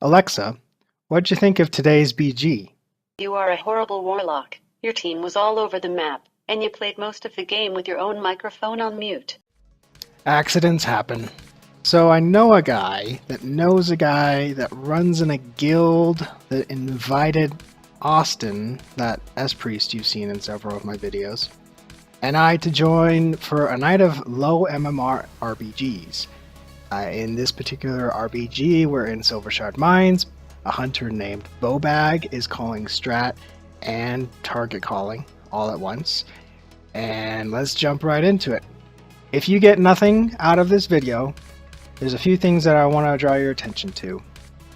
Alexa, what'd you think of today's BG? You are a horrible warlock. Your team was all over the map, and you played most of the game with your own microphone on mute. Accidents happen. So I know a guy that knows a guy that runs in a guild that invited Austin, that S-Priest you've seen in several of my videos, and I to join for a night of low MMR RBGs. In this particular RBG, we're in Silvershard Mines. A hunter named Bowbag is calling Strat and target calling all at once. And let's jump right into it. If you get nothing out of this video, there's a few things that I want to draw your attention to.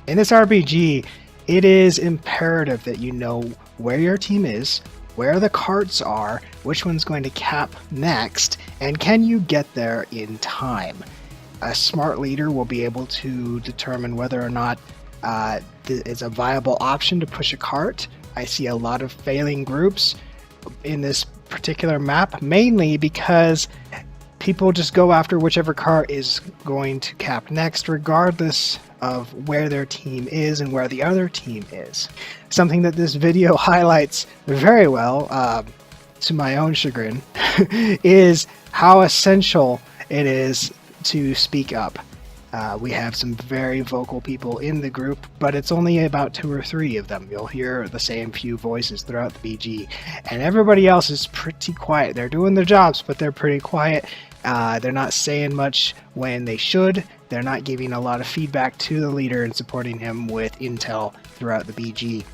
In this RBG, it is imperative that you know where your team is, where the carts are, which one's going to cap next, and can you get there in time. A smart leader will be able to determine whether or not it's a viable option to push a cart. I see a lot of failing groups in this particular map, mainly because people just go after whichever cart is going to cap next, regardless of where their team is and where the other team is. Something that this video highlights very well, to my own chagrin, is how essential it is to speak up. We have some very vocal people in the group, but it's only about 2 or 3 of them. You'll hear the same few voices throughout the BG, and everybody else is pretty quiet. They're doing their jobs, but they're pretty quiet. They're not saying much when they should. They're not giving a lot of feedback to the leader and supporting him with intel throughout the BG.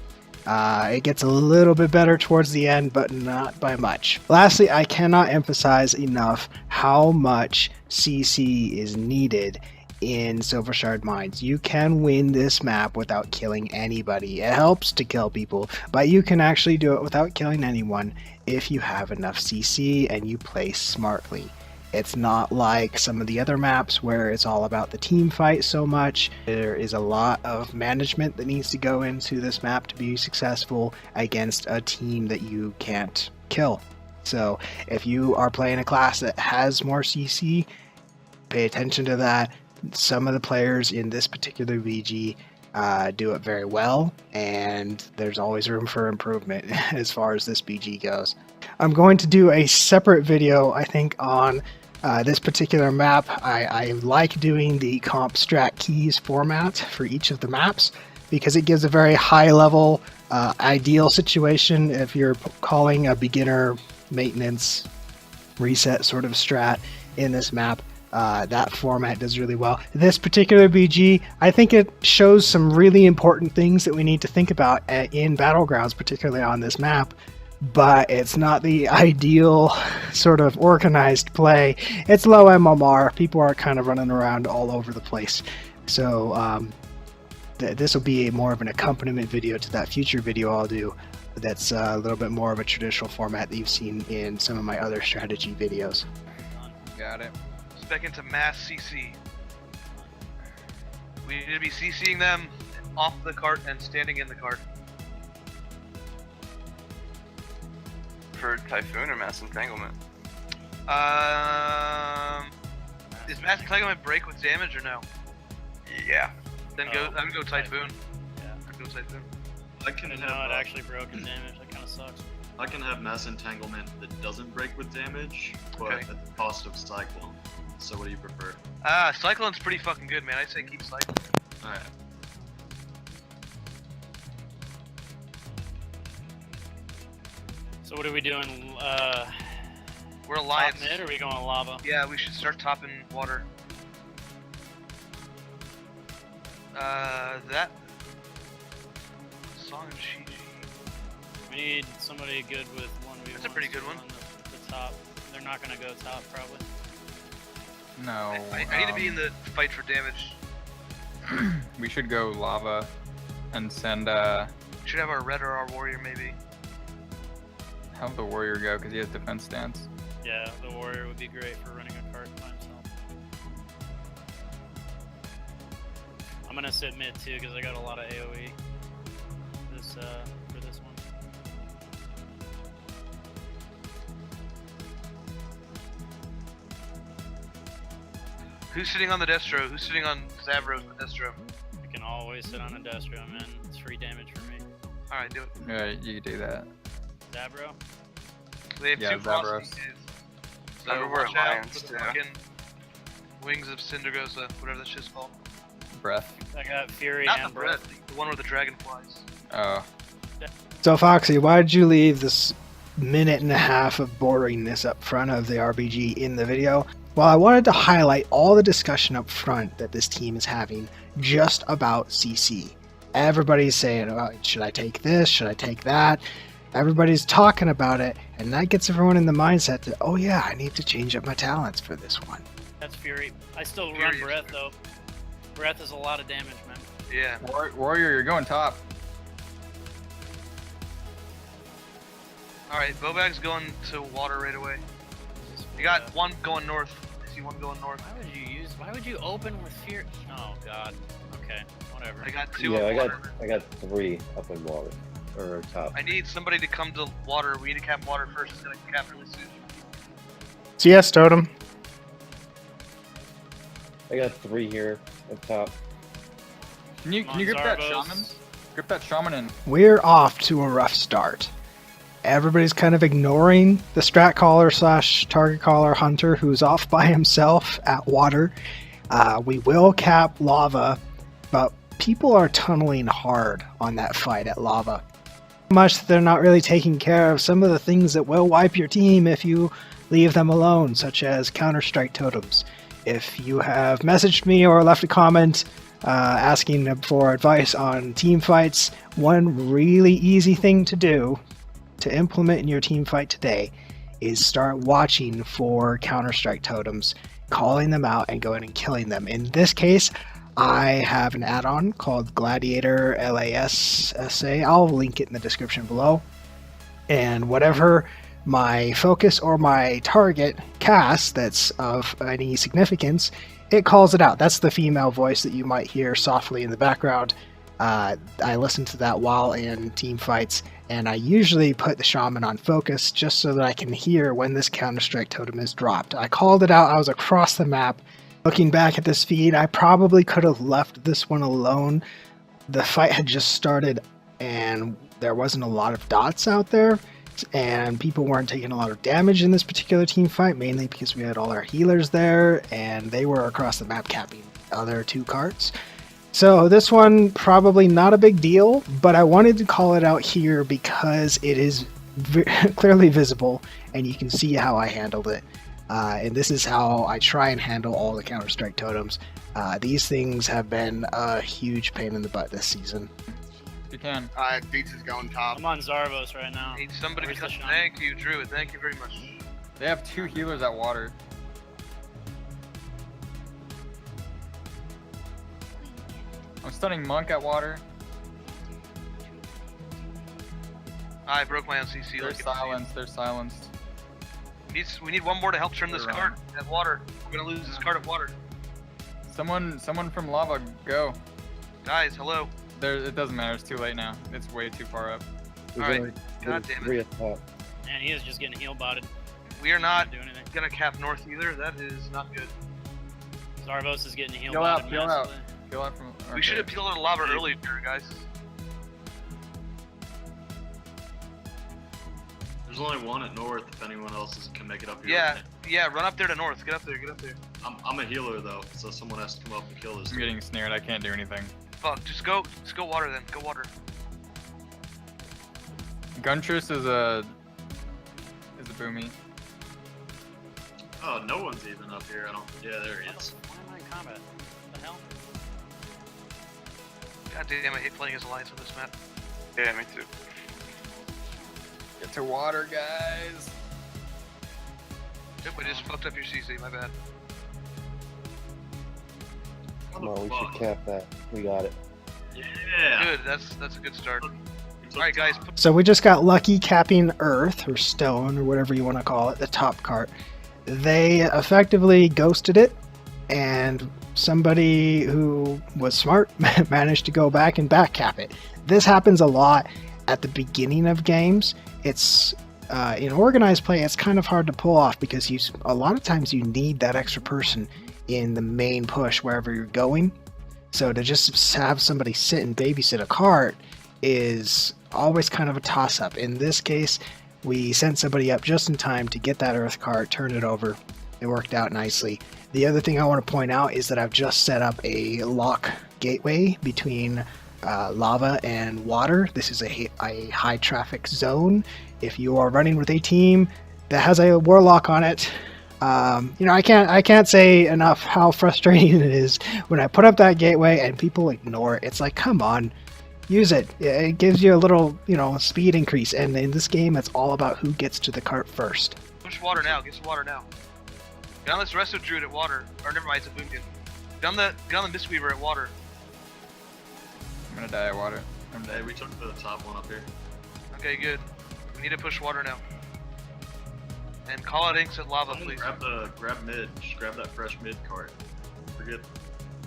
It gets a little bit better towards the end, but not by much. Lastly, I cannot emphasize enough how much CC is needed in Silvershard Mines. You can win this map without killing anybody. It helps to kill people, but you can actually do it without killing anyone if you have enough CC and you play smartly. It's not like some of the other maps where it's all about the team fight so much. There is a lot of management that needs to go into this map to be successful against a team that you can't kill. So if you are playing a class that has more CC, pay attention to that. Some of the players in this particular VG do it very well, and there's always room for improvement as far as this BG goes. I'm going to do a separate video, I think, on this particular map. I like doing the comp strat keys format for each of the maps because it gives a very high level ideal situation if you're calling a beginner maintenance reset sort of strat in this map. That format does really well. This particular BG, I think it shows some really important things that we need to think about in Battlegrounds, particularly on this map, but it's not the ideal sort of organized play. It's low MMR. People are kind of running around all over the place. So this will be more of an accompaniment video to that future video I'll do that's a little bit more of a traditional format that you've seen in some of my other strategy videos. Got it. Spec into mass CC. We need to be CCing them off the cart and standing in the cart. For Typhoon or Mass Entanglement? Is Mass Entanglement break with damage or no? Yeah. Then go Typhoon. Yeah. Go Typhoon. I can have it actually broken damage. That kind of sucks. I can have Mass Entanglement that doesn't break with damage, but Okay. at the cost of Cyclone. So what do you prefer? Cyclone's pretty fucking good, man. I'd say keep Cyclone. Alright. So what are we doing? We're Alliance. Top mid, or are we going lava? Yeah, we should start topping water. That song and Shiji. We need somebody good with 1v1. That's a pretty good one. The top. They're not gonna go top, probably. No. I need to be in the fight for damage. We should go lava and send We should have our red or our warrior maybe. have the warrior go because he has defense stance. Yeah, the warrior would be great for running a cart by himself. I'm gonna sit mid too because I got a lot of AoE. For this one. Who's sitting on the Destro? Who's sitting on Zavros with Destro? We can always sit on a Destro, man. It's free damage for me. Alright, do it. Alright, you can do that. Zabro? They have Yeah, two Zabros. frosty kids. So Remember we're watch out alliance, for the too. fucking Wings of Cindergosa, whatever that shit's called. Breath. I got Fury Not and the breath, the one with the dragonflies. Oh. So Foxy, why did you leave this minute and a half of boringness up front of the RBG in the video? Well, I wanted to highlight all the discussion up front that this team is having just about CC. Everybody's saying, oh, should I take this? Should I take that? Everybody's talking about it, and that gets everyone in the mindset that, oh yeah, I need to change up my talents for this one. That's Fury. I still Fury run is Breath, good. though. Breath is a lot of damage, man. Yeah. Warrior, you're going top. Alright, Bowbag's going to water right away. You got one going north. I see one going north. Why would you open with Fury? Oh, God. Okay, whatever. I got two Yeah, up I water. got 3 up in water or top. I need somebody to come to water. We need to cap water first. It's gonna cap really soon. CS Totem. I got 3 here up top. Can you grip that Monzarvos. shaman? Grip that shaman and We're off to a rough start. Everybody's kind of ignoring the strat caller / target caller hunter who's off by himself at water. We will cap lava, but people are tunneling hard on that fight at lava. Much that they're not really taking care of some of the things that will wipe your team if you leave them alone, such as counter-strike totems. If you have messaged me or left a comment asking for advice on team fights, one really easy thing to do to implement in your team fight today is start watching for counter-strike totems, calling them out and going and killing them. In this case, I have an add-on called Gladiatorlos SA. I'll link it in the description below. And whatever my focus or my target casts that's of any significance, it calls it out. That's the female voice that you might hear softly in the background. I listen to that while in team fights, and I usually put the shaman on focus just so that I can hear when this counter-strike totem is dropped. I called it out. I was across the map. Looking back at this feed, I probably could have left this one alone. The fight had just started, and there wasn't a lot of dots out there, and people weren't taking a lot of damage in this particular team fight, mainly because we had all our healers there, and they were across the map capping other 2 carts. So this one, probably not a big deal, but I wanted to call it out here because it is clearly visible, and you can see how I handled it. And this is how I try and handle all the counter-strike totems. These things have been a huge pain in the butt this season. if you can. Beats is going top. I'm on Zarvos right now. Need somebody to Where's the come. shaman? Thank you, Druid. Thank you very much. They have 2 healers at water. I'm stunning Monk at water. I broke my own CC. They're like it's- silenced. They're silenced. We need one more to help trim this They're cart at water. We're gonna lose this cart at water. Someone from lava, go. Guys, hello. It doesn't matter. It's too late now. It's way too far up. There's Alright, only God damn it. 3 up top. Man, he is just getting heal botted. We are not Not doing anything. gonna cap north either. That is not good. Zarvos is getting heal Peel out, botted peel out. massively. Go out from. We should have peeled out lava earlier, guys. There's only one at north if anyone else can make it up here. Yeah, yeah. Run up there to north. Get up there. Get up there. I'm a healer though, so someone has to come up and kill this. I'm getting snared. I can't do anything. Fuck. Just go water then. Go water. Guntress is a boomy. Oh, no one's even up here. I don't. Yeah, there he Why is. am I in combat? What the hell? God damn, I hate playing as Alliance on this map. Yeah, me too. Get to water, guys. Yep, I just fucked up your CC. My bad. Come on, we should cap that. We got it. Yeah. Good. That's a good start. All right, guys. So we just got lucky capping earth or stone or whatever you want to call it, the top cart. They effectively ghosted it, and somebody who was smart managed to go back and back cap it. This happens a lot at the beginning of games. It's in organized play, it's kind of hard to pull off because a lot of times you need that extra person in the main push wherever you're going. So to just have somebody sit and babysit a cart is always kind of a toss-up. In this case, we sent somebody up just in time to get that earth cart, turn it over. It worked out nicely. The other thing I want to point out is that I've just set up a lock gateway between lava and water. This is a high traffic zone. If you are running with a team that has a warlock on it, I can't say enough how frustrating it is when I put up that gateway and people ignore it. It's like, come on, use it. It gives you a little, speed increase. And in this game, it's all about who gets to the cart first. Push water now. Get some water now. Get on this resto druid at water. Or never mind, it's a boomkin. Get on the mistweaver at water. I'm gonna die at water. Hey, we took the top one up here. Okay, good. We need to push water now. And call out inks at lava, please. Grab mid. Just grab that fresh mid cart.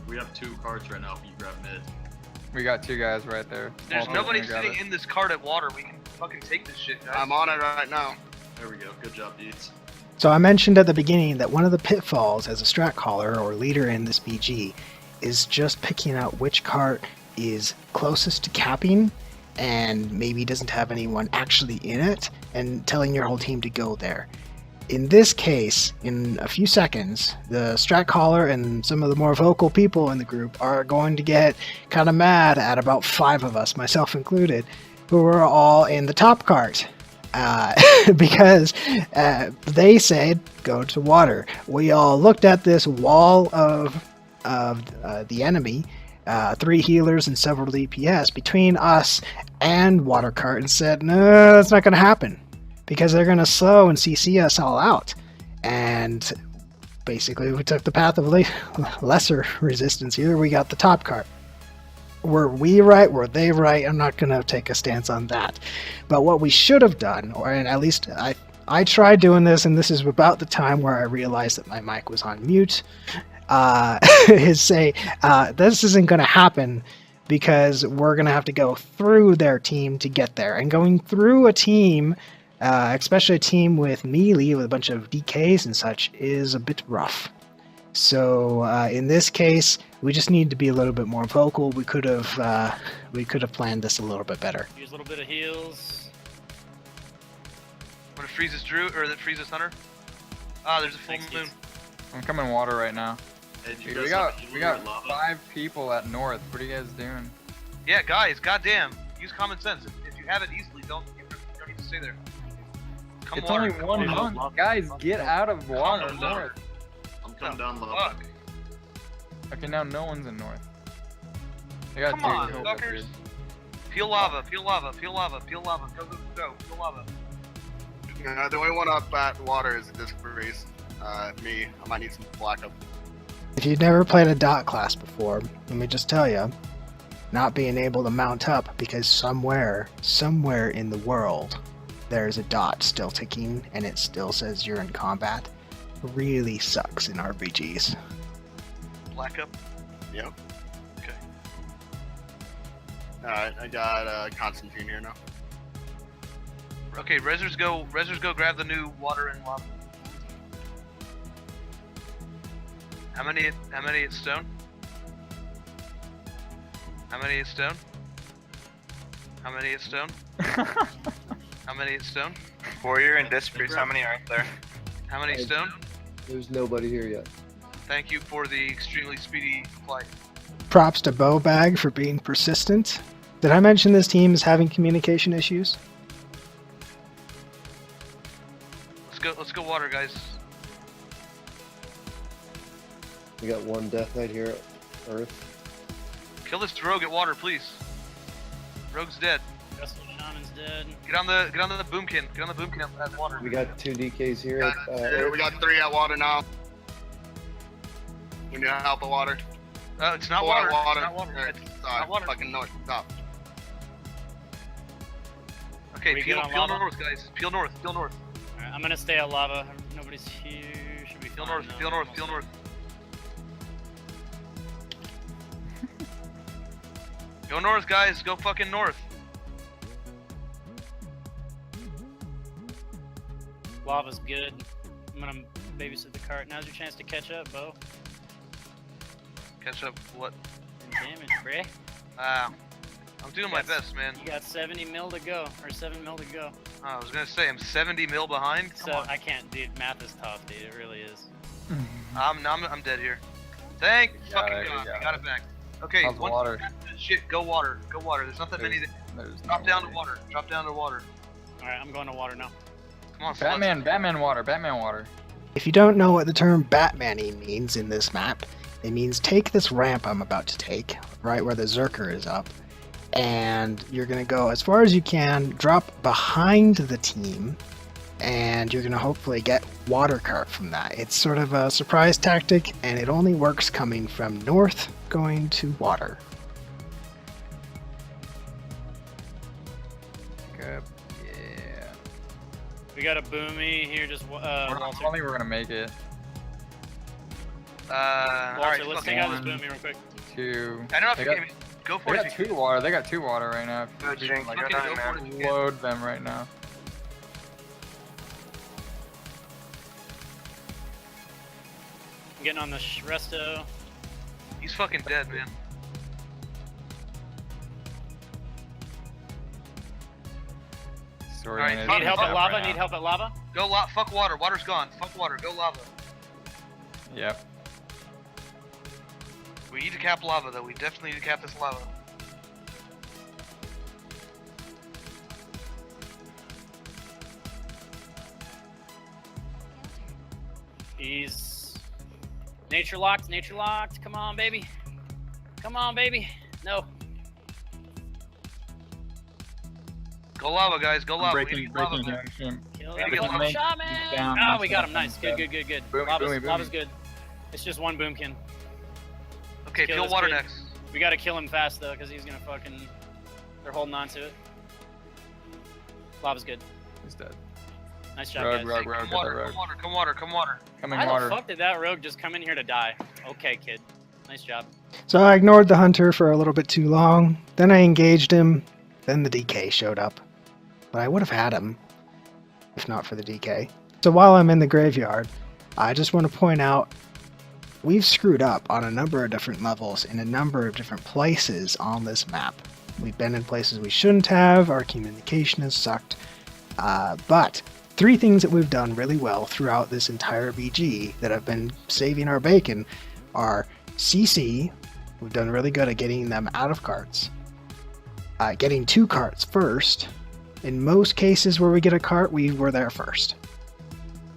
We have 2 carts right now. If you grab mid. We got 2 guys right there. There's All nobody gonna grab sitting it. in this cart at water. We can fucking take this shit, guys. I'm on it right now. There we go. Good job, Deeds. So I mentioned at the beginning that one of the pitfalls as a strat caller or leader in this BG is just picking out which cart is closest to capping and maybe doesn't have anyone actually in it and telling your whole team to go there. In this case, in a few seconds, the strat caller and some of the more vocal people in the group are going to get kind of mad at about 5 of us, myself included, who are all in the top cart. Because they said go to water. We all looked at this wall of the enemy, 3 healers and several DPS between us and water cart, and said, no, that's not going to happen because they're going to slow and CC us all out. And basically, we took the path of lesser resistance here. We got the top cart. Were we right? Were they right? I'm not going to take a stance on that. But what we should have done, or at least I tried doing this, and this is about the time where I realized that my mic was on mute, is say, this isn't going to happen because we're going to have to go through their team to get there. And going through a team, especially a team with melee, with a bunch of DKs and such, is a bit rough. So in this case, we just need to be a little bit more vocal. We could have planned this a little bit better. Use a little bit of heals. When it freezes Drew, or that freezes Hunter. Ah, there's a full Thanks, moon. Deeds. I'm coming water right now. Hey, do you Dude, guys we got 5 people at north. What are you guys doing? Yeah, guys, goddamn, use common sense. If you have it easily, you don't need to stay there. Come It's water, only come 1 water. month. Guys, get out of water Come on, north. I'm coming down low. Fuck. Okay, now no one's in north. I got Come 2 on, people up fuckers. here. Peel lava, peel lava, peel lava, peel lava. Go, go, go, peel lava. The only one up at water is a disc freeze. Me. I might need some backup. If you've never played a dot class before, let me just tell you, not being able to mount up because somewhere in the world, there's a dot still ticking and it still says you're in combat, really sucks in RPGs. Black up. Yep. Okay. Alright, I got Constantine here now. Okay, Rezzers go grab the new water and lava. How many at stone? How many at stone? How many at stone? How many at stone? Warrior and disc freeze, how many are there? How many stone? There's nobody here yet. Thank you for the extremely speedy flight. Props to Bowbag for being persistent. Did I mention this team is having communication issues? Let's go water, guys. We got 1 Death Knight here at Earth. Kill this rogue at water, please. Rogue's dead. Wrestle Shaman's dead. Get on the boomkin. Get on the boomkin at water. We got 2 DKs here Got at 2, we got 3 at water now. We need help at water. It's not 4 water. at water. It's not water. Alright, It's sorry, not water. fucking north. Stop. Okay, We peel get on lava? north, guys. Peel north. Peel north. Alright, I'm gonna stay at lava. Nobody's here. Should be Peel fine, north. though. Peel north. Peel north. Go north, guys. Go fucking north. Lava's good. I'm gonna babysit the cart. Now's your chance to catch up, Bo. Catch up. What? damage, bruh. Wow. I'm doing my Yes. best, man. You got 70 mil to go, or 7 mil to go. I was gonna say I'm 70 mil behind. Come So on. I can't, dude. Math is tough, dude. It really is. I'm dead here. Thank got fucking it, we God. got I got it back. Okay, How's the once water? you got that shit, go water. Go water. There's not that many. There's Drop no down to way. water. Drop down to water. Alright, I'm going to water now. Come on, Batman water, Batman water. If you don't know what the term Batmaning means in this map, it means take this ramp I'm about to take, right where the Zerker is up, and you're going to go as far as you can, drop behind the team, and you're going to hopefully get water cart from that. It's sort of a surprise tactic, and it only works coming from north going to water. Good. Yeah. We got a boomy here, just I Walter. don't think we're gonna make it. Alright, Walter, let's fucking take out this one. boomy real quick. 2. I don't know if They you got- can. Go They for it. got if you 2 water. They got 2 water right now. Go, We can, Jinx. like, Fucking Go go down, for man. it if you can. load them right now. I'm getting on the resto. He's fucking dead, man. Sorry, Alright, man, fuck Need it's help it at up lava? right Need now. help at lava? Go fuck water. Water's gone. Fuck water. Go lava. Yep. We need to cap lava, though. We definitely need to cap this lava. He's nature locked. Nature locked. Come on, baby. Come on, baby. No. Go lava, guys. Go lava. We Breaking, need lava, breaking man. here. Kill Gotta that get fucking lava. shot, He's man. down. Oh, we got him. Nice. Good, good, good, good. Boomy, Lava's, boomy, lava's boomy. good. It's just one boomkin. Okay, Kill peel this water kid. next. We gotta kill him fast though, because he's gonna fucking. They're holding on to it. Lava's good. He's dead. Nice job, Rogue, guys. rogue, rogue, Come get the water, rogue. come water, come water, come water. Coming Why water. the fuck did that rogue just come in here to die? Okay, kid. Nice job. So I ignored the hunter for a little bit too long, then I engaged him, then the DK showed up. But I would have had him, if not for the DK. So while I'm in the graveyard, I just want to point out, we've screwed up on a number of different levels in a number of different places on this map. We've been in places we shouldn't have, our communication has sucked, but 3 things that we've done really well throughout this entire BG that have been saving our bacon are CC, we've done really good at getting them out of carts, getting 2 carts first. In most cases where we get a cart, we were there first.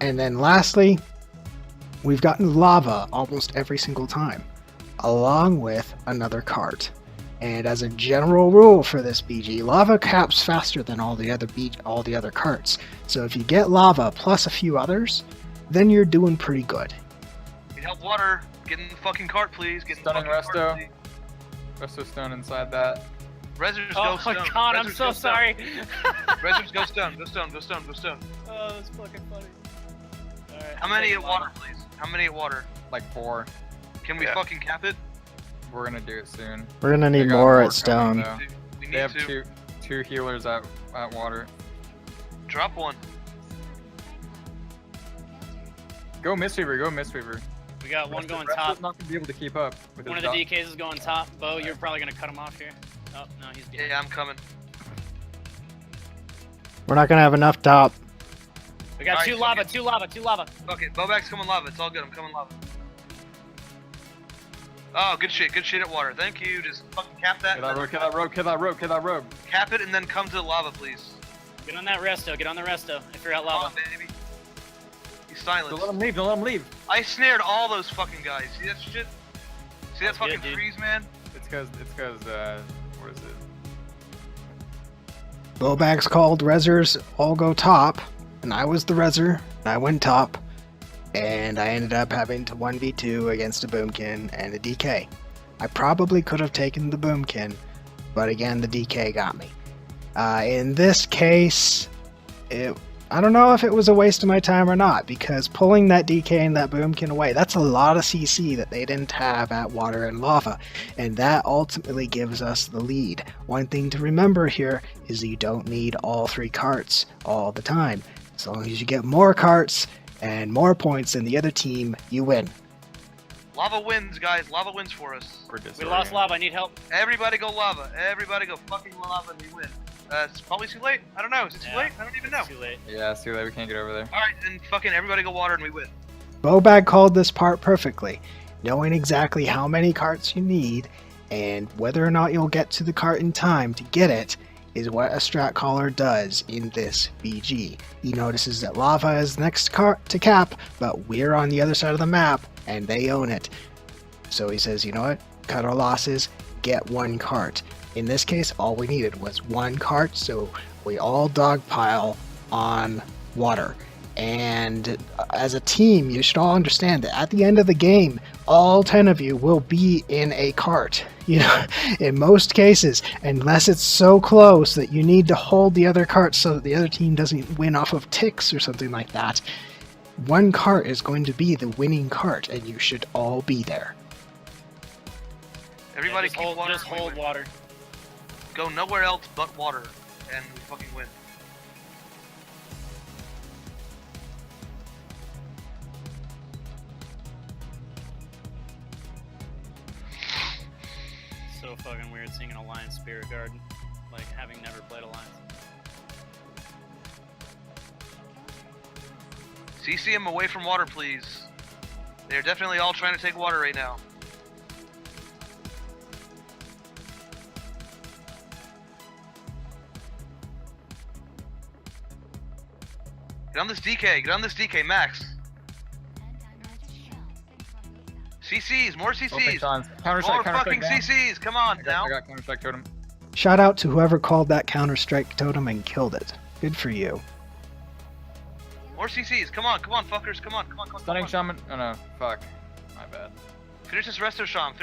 And then lastly, we've gotten lava almost every single time, along with another cart. And as a general rule for this BG, lava caps faster than all the other carts. So if you get lava plus a few others, then you're doing pretty good. Need help water. Get in the fucking cart, please. Get in the Stunning fucking cart, resto. please. Resto stone inside that. Rezzers Oh go my stone. god, I'm Rezzers so go sorry. Stone. Rezzers go stone. Go stone. Go stone. Go stone. Oh, that's fucking funny. Alright, How I'm many taking at water, please? How many at water? Like 4. Can we Yeah. fucking cap it? We're gonna do it soon. We're gonna They need got more more at stone. coming, We They need have to. two healers at water. Drop one. Go Mistweaver, go Mistweaver. We got one going Resto's top. not gonna be able to keep up with One his of the dot. DKs is going top. Bo, you're probably gonna cut him off here. Oh, no, he's good. Yeah, I'm coming. We're not gonna have enough top. We got Alright, two so lava, you- two lava, two lava. Fuck it. Bowbag's coming lava. It's all good. I'm coming lava. Oh, good shit. Good shit at water. Thank you. Just fucking cap that. Kill that rogue, kill that rogue, kill that rogue, kill that rogue. Cap it and then come to the lava, please. Get on that resto, get on the resto if you're at Come lava. on, baby. He's silenced. Don't let him leave, don't let him leave. I snared all those fucking guys. See that shit? See that That's fucking good, dude. freeze, man? It's cause, what is it? Bowbags called Rezzers all go top, and I was the Rezzer, and I went top, and I ended up having to 1v2 against a Boomkin and a DK. I probably could have taken the Boomkin, but again, the DK got me. In this case, I don't know if it was a waste of my time or not, because pulling that DK and that Boomkin away, that's a lot of CC that they didn't have at Water and Lava, and that ultimately gives us the lead. One thing to remember here is you don't need all 3 carts all the time. As long as you get more carts and more points than the other team, you win. Lava wins, guys. Lava wins for us. We're We lost lava. I need help. Everybody go lava. Everybody go fucking lava and we win. It's probably too late. I don't know. Is it too Yeah. late? I don't even know. It's too late. Yeah, it's too late. We can't get over there. Alright, then fucking everybody go water and we win. Bowbag called this part perfectly. Knowing exactly how many carts you need and whether or not you'll get to the cart in time to get it is what a strat caller does in this BG. He notices that lava is the next cart to cap, but we're on the other side of the map and they own it. So he says, you know what? Cut our losses, get one cart. In this case, all we needed was one cart, so we all dogpile on water. And as a team, you should all understand that at the end of the game, all 10 of you will be in a cart. You know, in most cases, unless it's so close that you need to hold the other cart so that the other team doesn't win off of ticks or something like that. One cart is going to be the winning cart, and you should all be there. Everybody just keep hold, water. just and we hold win. water. Go nowhere else but water, and we fucking win. So fucking weird seeing an Alliance Spirit Guard, like having never played Alliance. CC him away from water, please. They're definitely all trying to take water right now. Get on this DK, get on this DK, Max. CCs, more Open CCs. Sean's. More Counter-strike, fucking down. CCs, come on now. I got counter-strike totem. Shout out to whoever called that Counter-Strike totem and killed it. Good for you. More CCs, come on, fuckers, come on. Stunning shaman. Oh no, fuck. My bad. Finish this Resto Sham,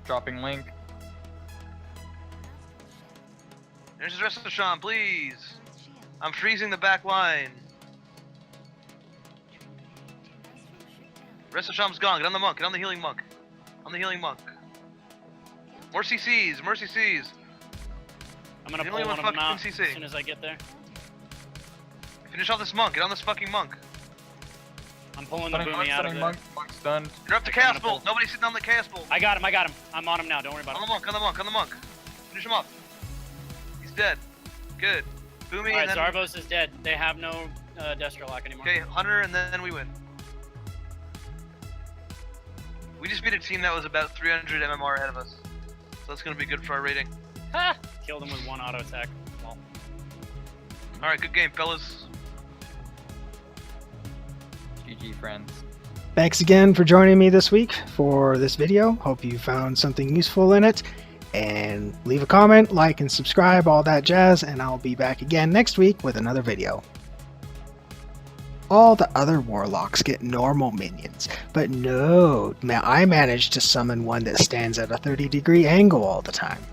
Dropping link. Finish this Resto Sham, please. I'm freezing the back line. Resto Sham's gone, get on the monk, get on the healing monk. More CCs, more CCs. I'm gonna The pull only one one of them fucking out CC. as soon as I get there. Finish off this monk, get on this fucking monk. I'm pulling the boomy out of it. Monk stunned. You're up to I'm chaos gonna pull. bolt, nobody's sitting on the chaos bolt. I got him. I'm on him now. Don't worry about On it. the monk. Finish him off. He's dead. Good. Boomy Alright, and then... Zarvos is dead. They have no Destro lock anymore. Okay, Hunter and then we win. We just beat a team that was about 300 MMR ahead of us. So that's gonna be good for our rating. Ha! Killed him with one auto attack. Well, Alright, good game, fellas. GG, friends. Thanks again for joining me this week for this video. Hope you found something useful in it. And leave a comment, like, and subscribe, all that jazz, and I'll be back again next week with another video. All the other warlocks get normal minions, but no, I managed to summon one that stands at a 30-degree angle all the time.